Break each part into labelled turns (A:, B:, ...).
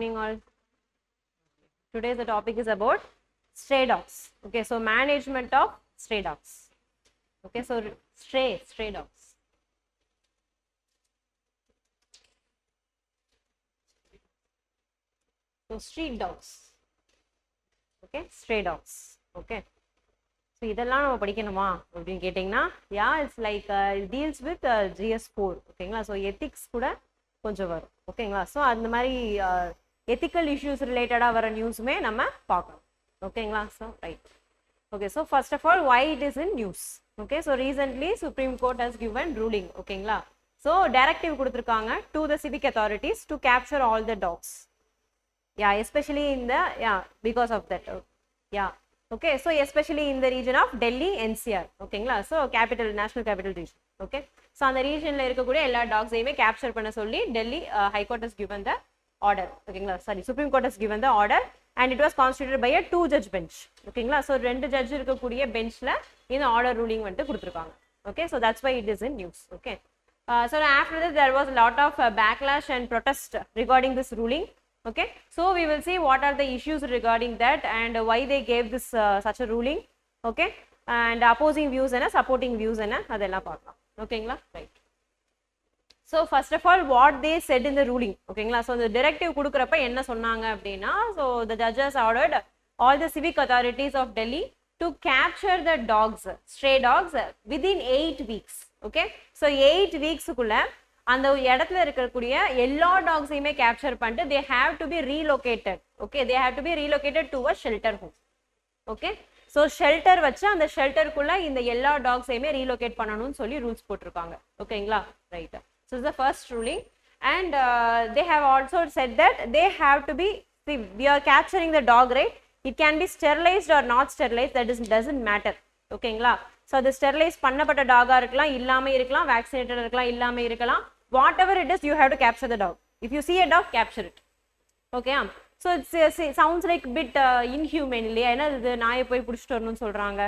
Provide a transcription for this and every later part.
A: morning all. Today the topic is about stray dogs. Okay, so management of stray dogs. Okay, so stray dogs. So street dogs. Okay, stray dogs. Okay, so இதெல்லாம் நம்ம படிக்கணுமா அப்படின்னு கேட்டிங்கன்னா yeah, it's like it deals with GS4. ஓகேங்களா, so ethics கூட கொஞ்சம் வரும். ஓகேங்களா, ஸோ அந்த மாதிரி எத்திக்கல் இஷ்யூஸ் ரிலேட்டடாக வர நியூஸுமே நம்ம பார்க்கணும். ஓகேங்களா, so right. Okay, so first of all why it is in news. Okay, so recently Supreme Court has given ruling. ஓகேங்களா, ஸோ டைரக்டிவ் கொடுத்துருக்காங்க to the civic authorities to capture all the dogs. Yeah, especially in the because of that. Yeah, okay, so especially in the region of Delhi NCR. ஓகேங்களா, so capital national capital region. Okay, so அந்த ரீஜனில் இருக்கக்கூடிய எல்லா டாக்ஸையுமே capture பண்ண சொல்லி Delhi high court has given the order. ஓகேங்களா, sorry, supreme court has given the order and it was constituted by a 2-judge bench. ஓகேங்களா, so 2 judge இருக்கக்கூடிய பெஞ்சில் இந்த ஆர்டர் ரூலிங் வந்துட்டு கொடுத்துருக்காங்க. Okay, so that's why it is in news. Okay, so after that there was a lot of backlash and protest regarding this ruling. Okay, so we will see what are the issues regarding that and why they gave this such a ruling. Okay, and opposing views and supporting views and adella paakalam. Okayங்களா, right. So first of all what they said in the ruling. Okayங்களா, so the directive kudukrappa enna sonnanga appadina, so the judges ordered all the civic authorities of Delhi to capture the dogs, stray dogs within 8 weeks. Okay, so 8 weeks குள்ள அந்த இடத்துல இருக்கக்கூடிய எல்லா டாக்ஸையுமே capture பண்ணிட்டு they have to be relocated. Okay, they have to be relocated to a shelter home. Okay, so shelter வச்சு அந்த ஷெல்டருக்குள்ள இந்த எல்லா டாக்ஸையுமே ரீலோகேட் பண்ணணும்னு சொல்லி ரூல்ஸ் போட்டிருக்காங்க. ஓகேங்களா, right. So the first ruling and they have also said that they have to be, see, we are capturing the dog, right? It can be sterilized or not sterilized, that doesn't matter. ஓகேங்களா, so அது sterilise பண்ணப்பட்ட டாகா இருக்கலாம், இல்லாமல் இருக்கலாம், vaccinated இருக்கலாம், இல்லாமல் இருக்கலாம். Whatever it is, you have to capture the dog. If you see a dog, capture it. Okay, so it sounds like a bit inhumane இல்லையா, ஏன்னா இது நாயை போய் பிடிச்சிட்டு வரணும்னு சொல்றாங்க,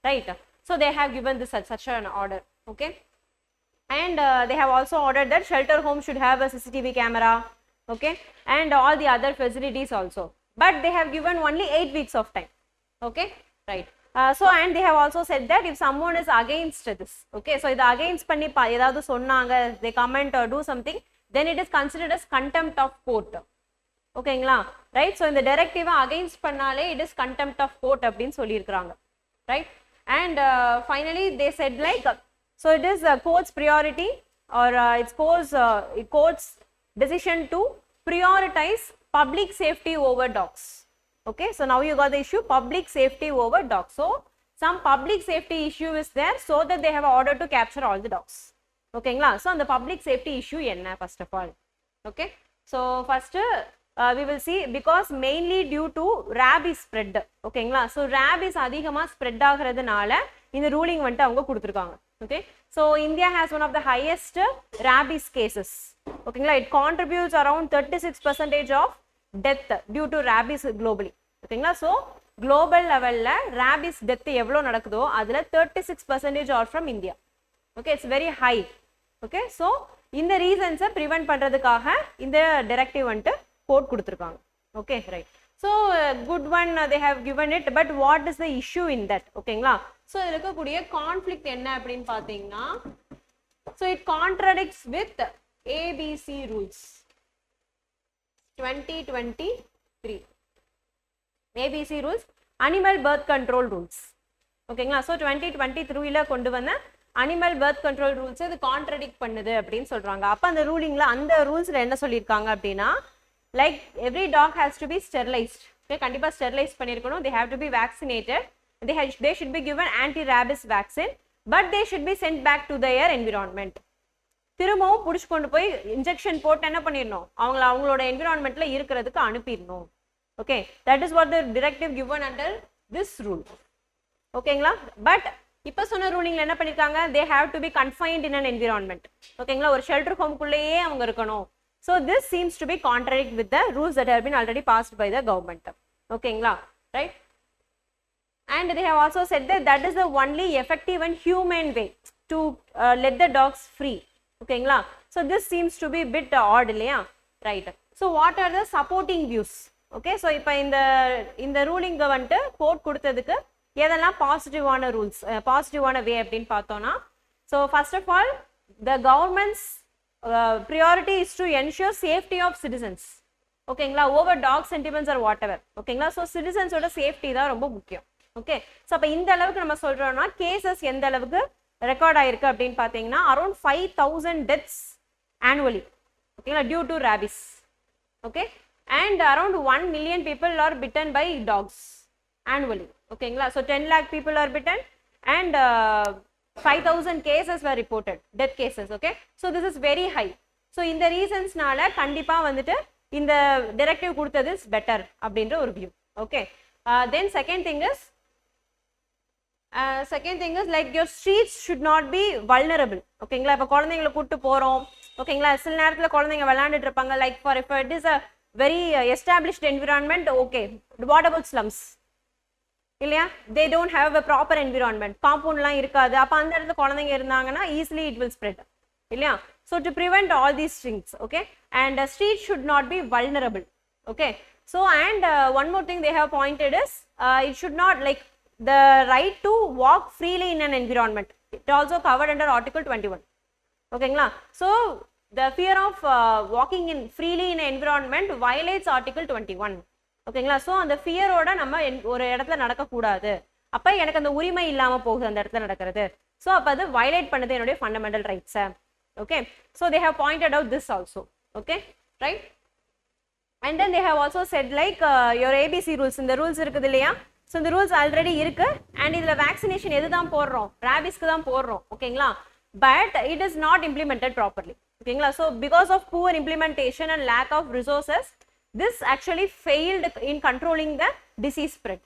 A: right? So they have given this such an order. Okay, and they have also ordered that shelter home should have a CCTV camera. Okay, and all the other facilities also, but they have given only 8 weeks of time. Okay, right. So and they have also said that if someone is against this, okay, so இது against பண்ணி ஏதாவது சொன்னாங்க, they comment or do something, then it is considered as contempt of court. ஓகேங்களா, right. So இந்த டைரக்டிவா against பண்ணாலே it is contempt of court அப்படின்னு சொல்லியிருக்கிறாங்க, right. And finally they said like, so it is court's priority or it's court's decision to prioritize public safety over dogs. Okay, so now you got the issue public safety over dogs. So some public safety issue is there, so that they have ordered to capture all the dogs. ஓகேங்களா, so அந்த public safety issue என்ன first of all. Okay, so first we will see, because mainly due to rabies spread. ஓகேங்களா, so rabies அதிகமா spread ஆகிறதுனால இந்த ruling வந்துட்டு அவங்க கொடுத்துருக்காங்க. Okay, so India has one of the highest rabies cases. ஓகேங்களா, it contributes around 36% of death due to rabies globally. ஓகேங்களா, so global லெவலில் rabies death எவ்வளோ நடக்குதோ அதில் 36% are from India. Okay, it's very high. Okay, so இந்த ரீசன்ஸை prevent பண்ணுறதுக்காக இந்த டைரக்டிவ் வந்துட்டு கோர்ட் கொடுத்துருக்காங்க. Okay, right. So good one, they have given it, but what is the issue in that? ஓகேங்களா, ஸோ இதில் இருக்கக்கூடிய கான்ஃப்ளிக்ட் என்ன அப்படின்னு பார்த்தீங்கன்னா, so it contradicts with ABC rules 2023. ABC rules, animal birth control rules. ஓகேங்களா, ஸோ 2023ல கொண்டு வந்த அனிமல் பர்த் கண்ட்ரோல் ரூல்ஸ் இது கான்ட்ரடிக்ட் பண்ணுது அப்படின்னு சொல்றாங்க. அப்போ அந்த ரூலிங்ல அந்த ரூல்ஸ்ல என்ன சொல்லியிருக்காங்க அப்படின்னா, like every dog has to be sterilised. Okay, கண்டிப்பாக ஸ்டெரிலைஸ் பண்ணியிருக்கணும். They have to be vaccinated. they should be given anti-rabies vaccine, but they should be sent back to their environment. திரும்பவும் பிடிச்சி கொண்டு போய் இன்ஜெக்ஷன் போட்டு என்ன பண்ணிடணும், அவங்களோட என்விரான்மெண்ட்ல இருக்கிறதுக்கு அனுப்பிடணும். Okay, that is what the directive given under this rule. ஓகேங்களா, பட் இப்போ சொன்ன ரூலிங்ல என்ன பண்ணிருக்காங்க, they have to be confined in an environment. ஓகேங்களா, ஒரு ஷெல்டர் ஹோம்குள்ளேயே அவங்க இருக்கணும். So this seems to be contradict with the rules that have been already passed by the government. ஓகேங்களா, right. And they have also said that that is the only effective and humane way to let the dogs free. ஓகேங்களா, so this seems to be bit odd இல்லையா, right. So what are the supporting views? Okay, so இப்போ இந்த ரூலிங்க வந்துட்டு court கொடுத்ததுக்கு எதெல்லாம் பாசிட்டிவான rules பாசிட்டிவான வே அப்படின்னு பார்த்தோம்னா, so first of all the government's priority is to ensure safety of citizens. ஓகேங்களா, over dog sentiments or whatever. ஓகேங்களா, ஸோ சிட்டிசன்ஸோட சேஃப்டி தான் ரொம்ப முக்கியம். ஓகே, ஸோ அப்போ இந்த அளவுக்கு நம்ம சொல்றோம்னா கேசஸ் எந்த அளவுக்கு ரெக்கார்ட் ஆயிருக்கு அப்படின்னு பார்த்தீங்கன்னா அரௌண்ட் 5,000 deaths annually. ஓகேங்களா, due to rabies. Okay, and around 1 million people are bitten by dogs annually. ஓகேங்களா, so 10 lakh people are bitten and 5,000 cases were reported, death cases. Okay, so this is very high. So இந்த ரீசன்ஸ்னால கண்டிப்பா வந்துட்டு இந்த directive கொடுத்தது is better அப்படின்ற ஒரு view. Okay, then second thing is like your streets should not be vulnerable. ஓகேங்களா, இப்போ குழந்தைங்களை கூட்டு போறோம். ஓகேங்களா, சில நேரத்தில் குழந்தைங்க விளையாண்டுட்டு இருப்பாங்க. Like for if it is a very established environment, okay, what about slums இல்லையா, they don't have a proper environment, காம்பவுண்ட்லாம் இருக்காது. அப்போ அந்த இடத்துல குழந்தைங்க இருந்தாங்கன்னா ஈஸிலி இட் வில் ஸ்ப்ரெட் இல்லையா. So to prevent all these things, okay, and street should not be vulnerable. Okay, so and one more thing they have pointed is it should not like the right to walk freely in an environment. It also covered under Article 21. ஓகேங்களா, so the fear of walking in freely in an environment violates Article 21. ஓகேங்களா, so அந்த ஃபியரோட நம்ம ஒரு இடத்துல நடக்கக்கூடாது. அப்போ எனக்கு அந்த உரிமை இல்லாமல் போகுது அந்த இடத்துல நடக்கிறது. ஸோ அப்போ அது வயலேட் பண்ணுது என்னுடைய ஃபண்டமெண்டல் ரைட்ஸை. Okay, so they have pointed out this also. Okay, right. And then they have also said like your ABC rules, இந்த ரூல்ஸ் இருக்குது இல்லையா. ஸோ இந்த ரூல்ஸ் ஆல்ரெடி இருக்கு அண்ட் இதில் வேக்சினேஷன் எது தான் போடுறோம், ரேபிஸ்க்கு தான் போடுறோம். ஓகேங்களா, but it is not implemented properly. ஓகேங்களா, so because of poor implementation and lack of resources this actually failed in controlling the disease spread.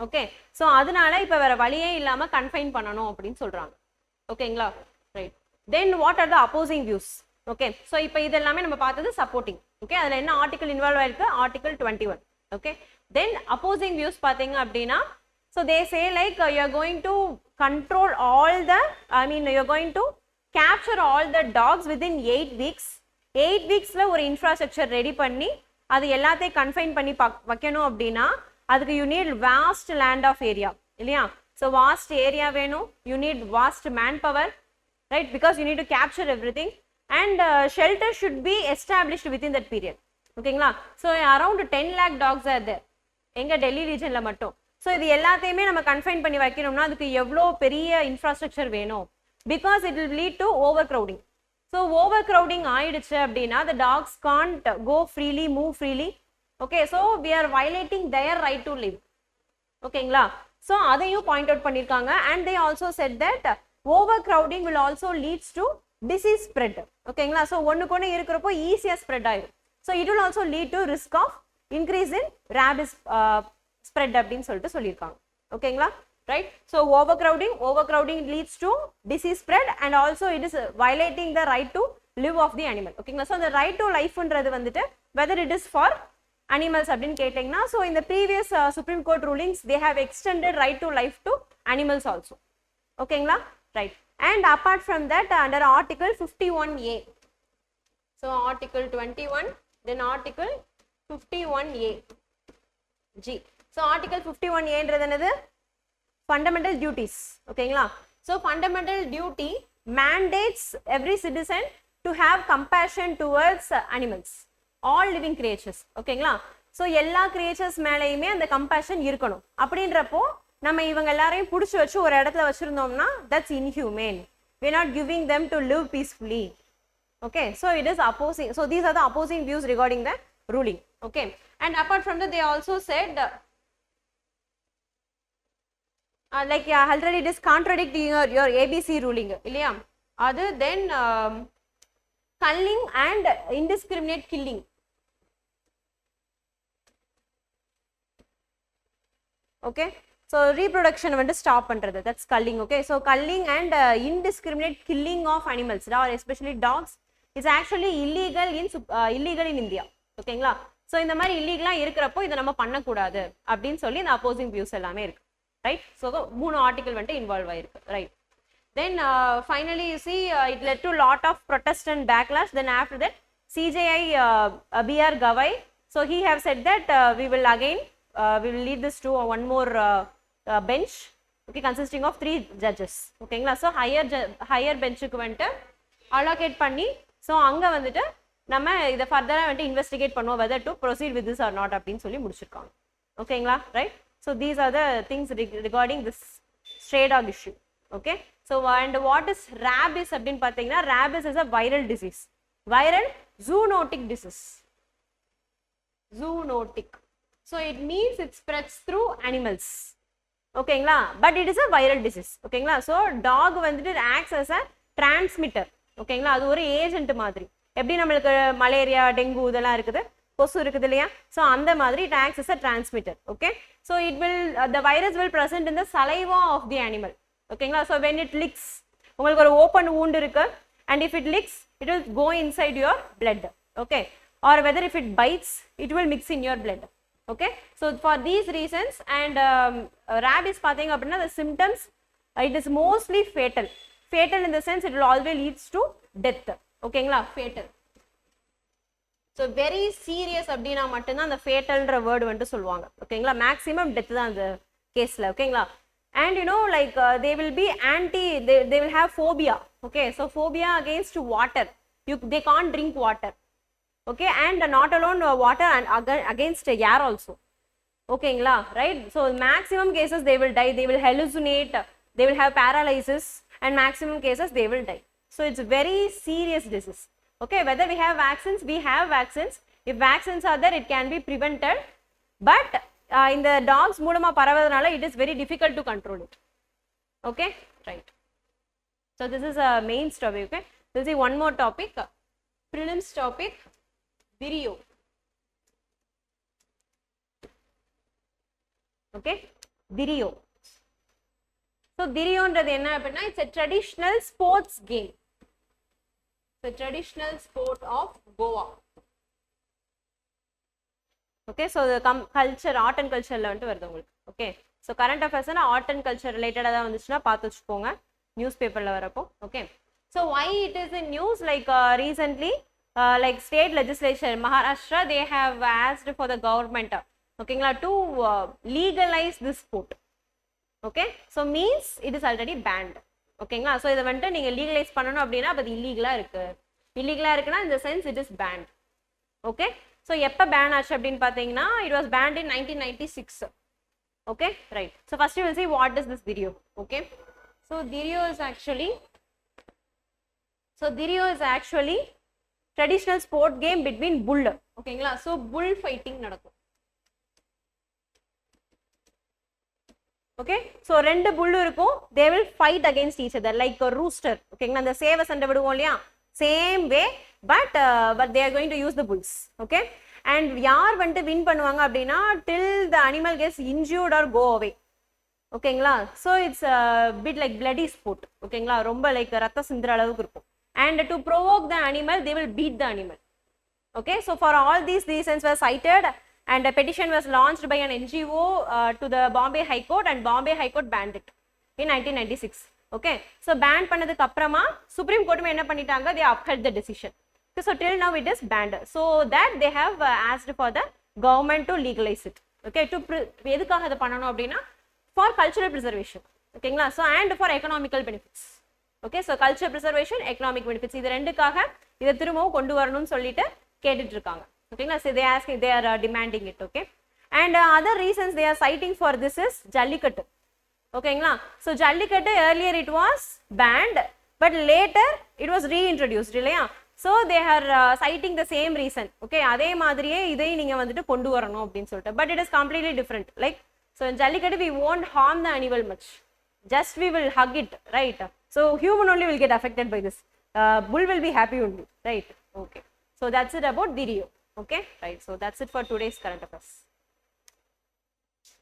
A: Okay, so அதனால இப்போ வேற வழியே இல்லாமல் கன்ஃபைன் பண்ணணும் அப்படின்னு சொல்றாங்க. ஓகேங்களா, right. Then what are the opposing views? Okay, so இப்போ இது எல்லாமே நம்ம பார்த்தது சப்போர்ட்டிங். ஓகே, அதில் என்ன ஆர்டிகல் இன்வால்வ் ஆயிருக்கு? Article 21. Okay, then opposing views பார்த்தீங்க அப்படின்னா, so they say like you are going to control all the, I mean you are going to capture all the dogs within 8 weeks. 8 weeksல ஒரு infrastructure ready பண்ணி அது எல்லாத்தையும் confine பண்ணி வைக்கணும் அப்படின்னா அதுக்கு you need vast land of area இல்லையா. So vast area வேணும், you need vast manpower, right, because you need to capture everything and shelter should be established within that period. ஓகேங்களா, so around 10 lakh dogs are there எங்க டெல்லி ரீஜன்ல மட்டும். So இது எல்லாத்தையுமே நம்ம confine பண்ணி வைக்கணும்னா அதுக்கு எவ்வளோ பெரிய இன்ஃப்ராஸ்ட்ரக்சர் வேணும், because it will lead to over crowding. So over crowding ஆயிடுச்சு அப்படின்னா the dogs can't go freely, move freely. Okay, so we are violating their right to live. ஓகேங்களா, ஸோ அதையும் பாயிண்ட் அவுட் பண்ணியிருக்காங்க. And they also said that overcrowding will also leads to disease spread. ஓகேங்களா, so ஒன்றுக்கு ஒன்று இருக்கிறப்போ ஈஸியாக spread ஆயிடும். So it will also lead to risk of increase in rabies spread அப்படின்னு சொல்லிட்டு சொல்லியிருக்காங்க. ஓகேங்களா, right. So overcrowding leads to disease spread and also it is violating the right to live of the animal. ஓகேங்களா, so the right to lifeன்றது வந்துட்டு whether it is for animals அப்படின்னு கேட்டிங்கன்னா, so in the previous Supreme Court rulings they have extended right to life to animals also. ஓகேங்களா, right. And apart from that under Article 51A, so Article 21, then Article 51A G. So Article 51A என்றது என்னது? Fundamental duties. ஓகேங்களா, so fundamental duty mandates every citizen to have compassion towards animals, all living creatures. ஓகேங்களா, so எல்லா creatures மேலேயுமே அந்த compassion இருக்கணும். அப்படின்றப்போ நம்ம இவங்க எல்லாரையும் பிடிச்சி வச்சு ஒரு இடத்துல வச்சிருந்தோம்னா that's inhumane. We are not giving them to live peacefully. Okay, so it is opposing. So these are the opposing views regarding the ruling. Okay, and apart from that they also said like already it is contradicting your ABC ruling இல்லையா. அது then culling and indiscriminate killing. Okay, so reproduction வந்து stop பண்றது, that's culling. Okay, so culling and indiscriminate killing of animals, especially dogs, is actually illegal in India. ஓகேங்களா, so இந்த மாதிரி இல்லீகலா இருக்கிறப்போ இதை நம்ம பண்ணக்கூடாது அப்படின்னு சொல்லி இந்த அப்போசிங் வியூஸ் எல்லாமே இருக்கு. ரைட், ஸோ 3 ஆர்டிகல் வந்துட்டு இன்வால்வ் ஆயிருக்கு. Right, then finally you see it led to lot of protest and backlash. Then after that CJI BR Gavai. So he have said that we will again we will lead this to one more bench, okay, consisting of 3 judges. Okay, so higher bench க்கு வந்து allocate பண்ணி so அங்க வந்துட்டு நம்ம இத ஃபர்தரா வந்து investigate பண்ணுவோம் whether to proceed with this or not அப்படினு சொல்லி முடிச்சிருக்காங்க. ஓகேங்களா, right? So these are the things regarding this stray dog issue. Okay, so and what is rabies அப்படினு பாத்தீங்கன்னா rabies is a viral disease, viral zoonotic disease, zoonotic. So it means it spreads through animals. ஓகேங்களா, but it is a viral disease. ஓகேங்களா, so dog வந்துட்டு acts as a transmitter. ஓகேங்களா, அது ஒரு agent மாதிரி. எப்படி நம்மளுக்கு மலேரியா டெங்கு இதெல்லாம் இருக்குது, கொசு இருக்குது இல்லையா, ஸோ அந்த மாதிரி it acts as a transmitter. Okay, so it will the virus will present in the saliva of the animal. ஓகேங்களா, ஸோ when it licks, உங்களுக்கு ஒரு ஓப்பன் wound இருக்கு and if it licks it will go inside your blood. Okay, or whether if it bites it will mix in your blood. Okay, so for these reasons and rabies பார்த்தீங்க அப்படின்னா the symptoms it is mostly fatal. Fatal in the sense it will always leads to death. ஓகேங்களா, fatal. So very serious அப்படினா மட்டும் தான் அந்த fatalன்ற word வந்து சொல்வாங்க. ஓகேங்களா, maximum death தான் அந்த கேஸ்ல. ஓகேங்களா, and you know like they will be they will have phobia. Okay, so phobia against water, they can't drink water. Okay, and not alone water and against air also. ஓகேங்களா, right? So maximum cases they will die, they will hallucinate, they will have paralysis, and maximum cases they will die. So it's very serious disease. Okay, whether we have vaccines, we have vaccines. If vaccines are there, it can be prevented. But in the dogs மூலமா பரவதனால it is very difficult to control it. Okay, right. So this is a main topic. Okay, we'll see one more topic, prelims topic, Virio. Okay, Virio. So Diriyondradhu enna appadina, it's a traditional sports game. The traditional sport of Goa. Okay, so the culture, art and culture la vandu varudhu ungalku. Okay, so current affairs na art and culture related ah vanduchuna paathu vechukonga newspaper la varappo. Okay, so why it is in news, like recently like state legislation Maharashtra, they have asked for the government okayla to legalize this sport. Okay, so means it is already banned. ஓகேங்களா, so இதை வந்துட்டு நீங்கள் legalise பண்ணணும் அப்படின்னா அப்போ அது இல்லீகலாக இருக்குன்னா இந்த sense it is banned. Okay, so எப்போ பேன் ஆச்சு அப்படின்னு பார்த்தீங்கன்னா it was banned in 1996. Okay, right. So first you will see what is this Dirio. Okay, so Dirio is actually traditional sport game between bull. ஓகேங்களா, so bull fighting நடக்கும். Okay, so ரெண்டு புல் இருக்கும், they will fight against each other like a rooster. ஓகேங்களா, அந்த சேவை சண்டை விடுவோம் இல்லையா, same way but they are going to use the bulls. Okay, and யார் வந்துட்டு வின் பண்ணுவாங்க அப்படின்னா till the animal gets injured or go away. ஓகேங்களா, so it's a bit like bloody sport. ஓகேங்களா, ரொம்ப லைக் ரத்த சிந்துற அளவுக்கு இருக்கும். and to provoke the animal they will beat the animal. Okay, so for all these reasons were cited and a petition was launched by an NGO to the Bombay High Court, and Bombay High Court banned it in 1996. Okay, so ban பண்ணதுக்கு அப்புறமா Supreme Court என்ன பண்ணிட்டாங்க, they upheld the decision. Okay, so till now it is banned, so that they have asked for the government to legalize it. Okay, to எதுக்காக அதை பண்ணணும் அப்படின்னா for cultural preservation. ஓகேங்களா, so and for economical benefits. Okay, so cultural preservation, economic benefits, இது ரெண்டுக்காக இதை திரும்பவும் கொண்டு வரணும்னு சொல்லிட்டு கேட்டுட்டு இருக்காங்க. ஓகேங்களா, so they are demanding it. Okay, and other reasons they are citing for this is Jallikattu. ஓகேங்களா, so Jallikattu earlier it was banned but later it was reintroduced இல்லையா, so they are citing the same reason. Okay, அதே மாதிரியே இதை நீங்க வந்துட்டு கொண்டு வரணும் அப்படின்னு சொல்லிட்டு, but it is completely different. Like, so in Jallikattu we won't harm the animal much, just we will hug it, right? So human only will get affected by this, bull will be happy only, right? Okay, so that's it about Dirio. Okay, right, so that's it for today's current affairs.